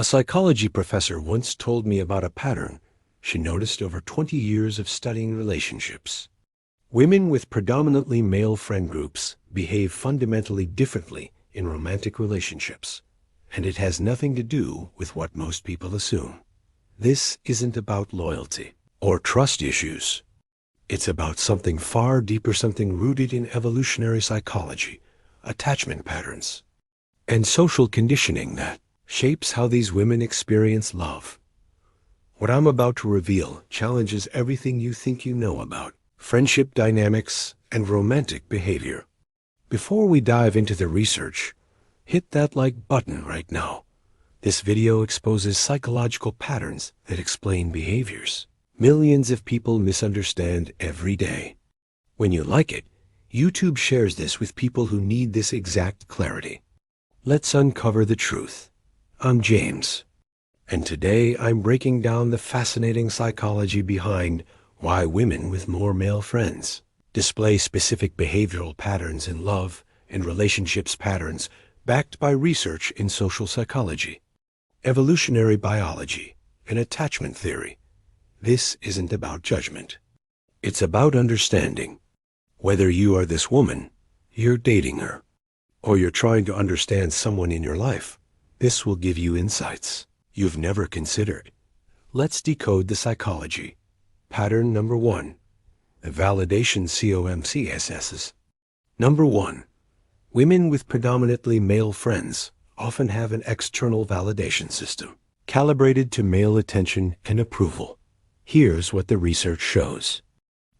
A psychology professor once told me about a pattern she noticed over 20 years of studying relationships. Women with predominantly male friend groups behave fundamentally differently in romantic relationships, and it has nothing to do with what most people assume. This isn't about loyalty or trust issues. It's about something far deeper, something rooted in evolutionary psychology, attachment patterns, and social conditioning that shapes how these women experience love. What I'm about to reveal challenges everything you think you know about friendship dynamics and romantic behavior. Before we dive into the research, hit that like button right now. This video exposes psychological patterns that explain behaviors millions of people misunderstand every day. When you like it, YouTube shares this with people who need this exact clarity. Let's uncover the truth. I'm James, and today I'm breaking down the fascinating psychology behind why women with more male friends display specific behavioral patterns in love and relationships, patterns backed by research in social psychology, evolutionary biology, and attachment theory. This isn't about judgment. It's about understanding. Whether you are this woman, you're dating her, or you're trying to understand someone in your life, this will give you insights you've never considered. Let's decode the psychology. Pattern number 1. The validation COMCSSs. Number 1. Women with predominantly male friends often have an external validation system, calibrated to male attention and approval. Here's what the research shows.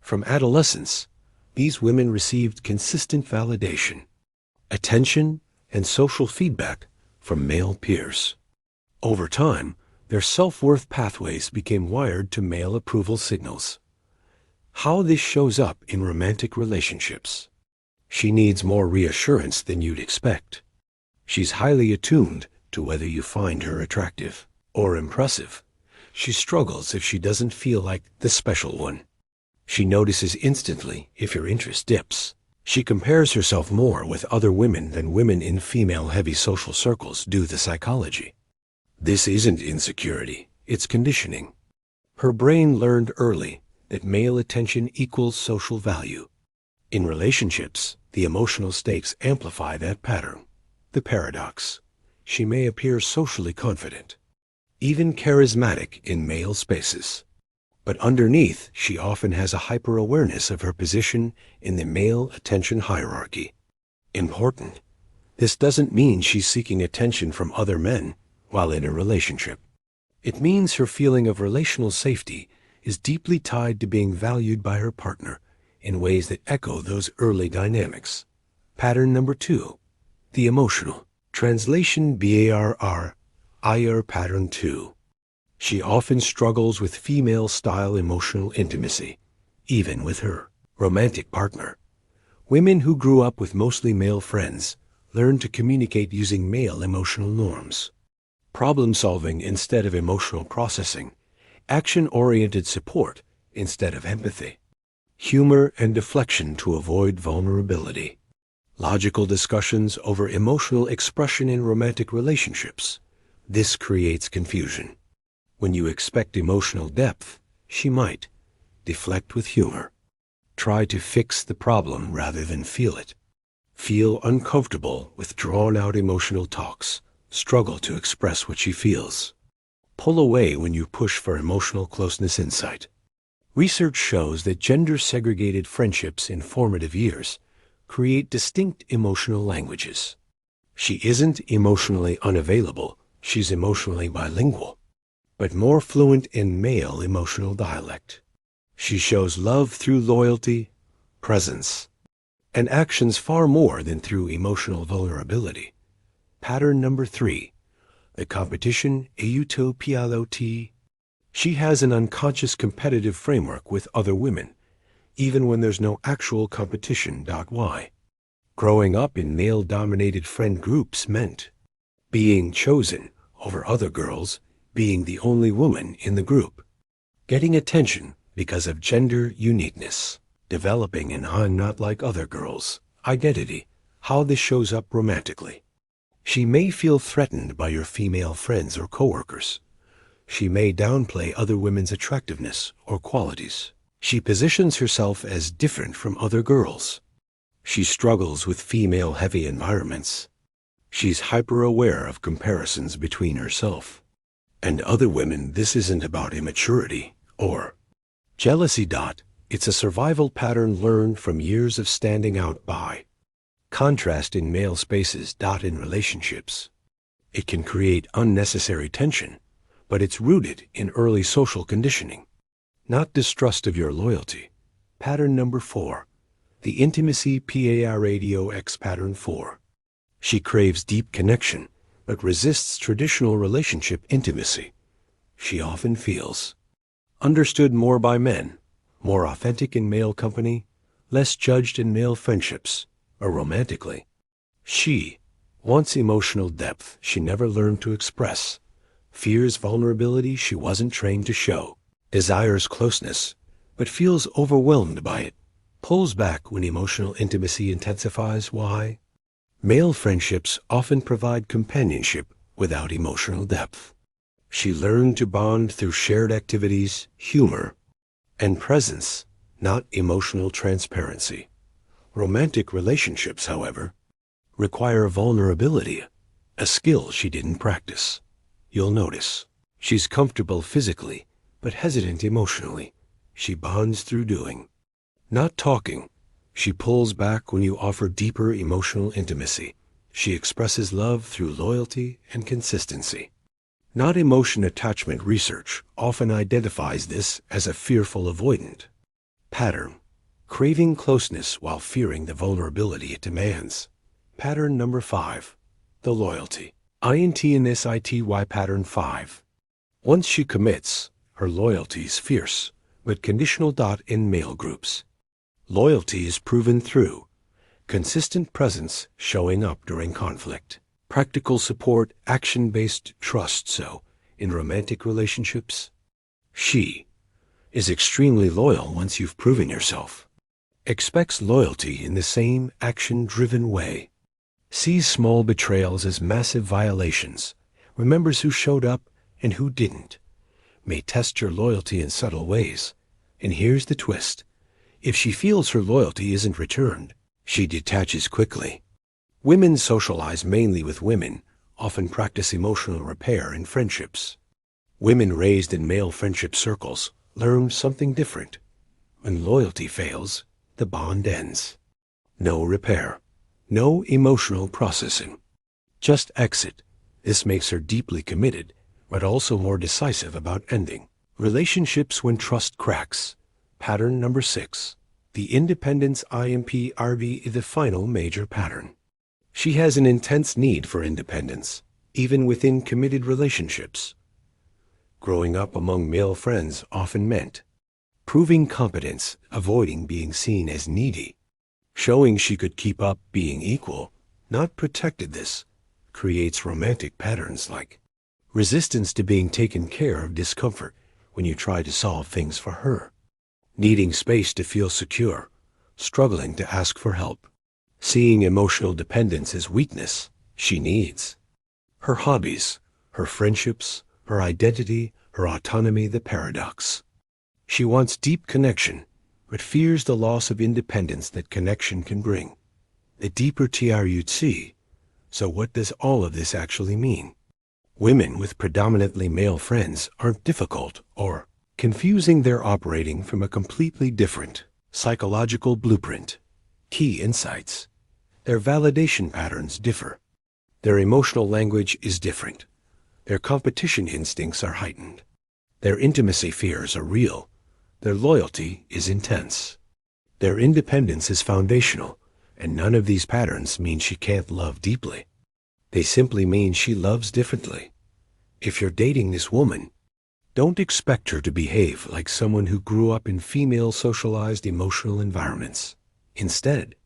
From adolescence, these women received consistent validation, attention, and social feedback from male peers. Over time, their self-worth pathways became wired to male approval signals. How this shows up in romantic relationships. She needs more reassurance than you'd expect. She's highly attuned to whether you find her attractive or impressive. She struggles if she doesn't feel like the special one. She notices instantly if your interest dips. She compares herself more with other women than women in female-heavy social circles do. The psychology. This isn't insecurity, it's conditioning. Her brain learned early that male attention equals social value. In relationships, the emotional stakes amplify that pattern. The paradox. She may appear socially confident, even charismatic in male spaces, but underneath she often has a hyper-awareness of her position in the male attention hierarchy. Important. This doesn't mean she's seeking attention from other men while in a relationship. It means her feeling of relational safety is deeply tied to being valued by her partner in ways that echo those early dynamics. Pattern number 2. The emotional. Translation BARR, IR pattern 2. She often struggles with female-style emotional intimacy, even with her romantic partner. Women who grew up with mostly male friends learn to communicate using male emotional norms. Problem-solving instead of emotional processing. Action-oriented support instead of empathy. Humor and deflection to avoid vulnerability. Logical discussions over emotional expression in romantic relationships. This creates confusion. When you expect emotional depth, she might deflect with humor. Try to fix the problem rather than feel it. Feel uncomfortable with drawn-out emotional talks. Struggle to express what she feels. Pull away when you push for emotional closeness. Insight. Research shows that gender-segregated friendships in formative years create distinct emotional languages. She isn't emotionally unavailable, she's emotionally bilingual, but more fluent in male emotional dialect. She shows love through loyalty, presence, and actions far more than through emotional vulnerability. Pattern number 3. The competition eutopialot. She has an unconscious competitive framework with other women, even when there's no actual competition. Why? Growing up in male-dominated friend groups meant being chosen over other girls, being the only woman in the group, getting attention because of gender uniqueness, developing an I'm not like other girls identity. How this shows up romantically. She may feel threatened by your female friends or coworkers. She may downplay other women's attractiveness or qualities. She positions herself as different from other girls. She struggles with female-heavy environments. She's hyper-aware of comparisons between herself and other women. This isn't about immaturity or jealousy. It's a survival pattern learned from years of standing out by contrast in male spaces. In relationships, it can create unnecessary tension, but it's rooted in early social conditioning, not distrust of your loyalty. Pattern number 4. The intimacy paradox. Pattern 4. She craves deep connection, but resists traditional relationship intimacy. She often feels understood more by men, more authentic in male company, less judged in male friendships, or romantically. She wants emotional depth she never learned to express, fears vulnerability she wasn't trained to show, desires closeness, but feels overwhelmed by it, pulls back when emotional intimacy intensifies. Why? Male friendships often provide companionship without emotional depth. She learned to bond through shared activities, humor, and presence, not emotional transparency. Romantic relationships, however, require vulnerability, a skill she didn't practice. You'll notice she's comfortable physically, but hesitant emotionally. She bonds through doing, not talking. She pulls back when you offer deeper emotional intimacy. She expresses love through loyalty and consistency, not emotion attachment. Research often identifies this as a fearful avoidant pattern, craving closeness while fearing the vulnerability it demands. Pattern number 5. The loyalty. INTNSITY. Pattern 5. Once she commits, her loyalty is fierce, but conditional. In male groups, loyalty is proven through consistent presence, showing up during conflict, practical support, action-based trust. So, in romantic relationships, she is extremely loyal once you've proven yourself, expects loyalty in the same action-driven way, sees small betrayals as massive violations, remembers who showed up and who didn't, may test your loyalty in subtle ways. And here's the twist. If she feels her loyalty isn't returned, she detaches quickly. Women socialize mainly with women, often practice emotional repair in friendships. Women raised in male friendship circles learn something different. When loyalty fails, the bond ends. No repair, no emotional processing, just exit. This makes her deeply committed, but also more decisive about ending relationships when trust cracks. Pattern number 6. The independence IMPRV is the final major pattern. She has an intense need for independence, even within committed relationships. Growing up among male friends often meant proving competence, avoiding being seen as needy, showing she could keep up being equal, not protected. This creates romantic patterns like resistance to being taken care of, discomfort when you try to solve things for her, needing space to feel secure, struggling to ask for help, seeing emotional dependence as weakness. She needs her hobbies, her friendships, her identity, her autonomy. The paradox. She wants deep connection, but fears the loss of independence that connection can bring. The deeper TRUC. So what does all of this actually mean? Women with predominantly male friends aren't difficult or confusing. They're operating from a completely different psychological blueprint. Key insights. Their validation patterns differ. Their emotional language is different. Their competition instincts are heightened. Their intimacy fears are real. Their loyalty is intense. Their independence is foundational, and none of these patterns mean she can't love deeply. They simply mean she loves differently. If you're dating this woman, don't expect her to behave like someone who grew up in female socialized emotional environments. Instead,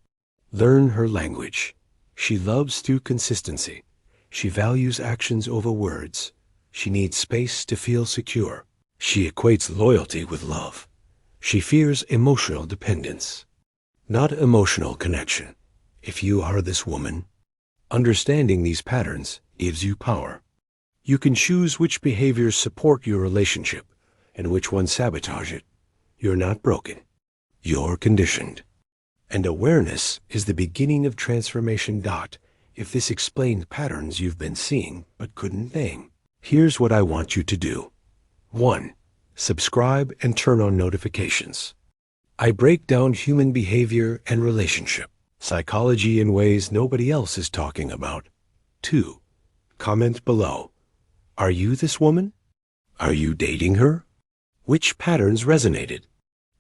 learn her language. She loves through consistency. She values actions over words. She needs space to feel secure. She equates loyalty with love. She fears emotional dependence, not emotional connection. If you are this woman, Understanding these patterns gives you power. You can choose which behaviors support your relationship and which ones sabotage it. You're not broken. You're conditioned. And awareness is the beginning of transformation. If this explained patterns you've been seeing but couldn't name. Here's what I want you to do. 1. Subscribe and turn on notifications. I break down human behavior and relationship psychology in ways nobody else is talking about. 2. Comment below. Are you this woman? Are you dating her? Which patterns resonated?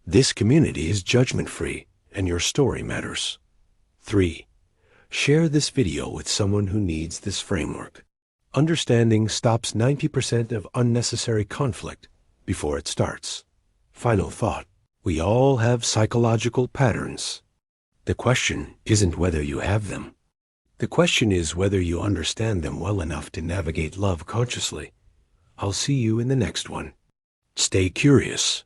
This community is judgment-free, and your story matters. 3. Share this video with someone who needs this framework. Understanding stops 90% of unnecessary conflict before it starts. Final thought. We all have psychological patterns. The question isn't whether you have them. The question is whether you understand them well enough to navigate love consciously. I'll see you in the next one. Stay curious.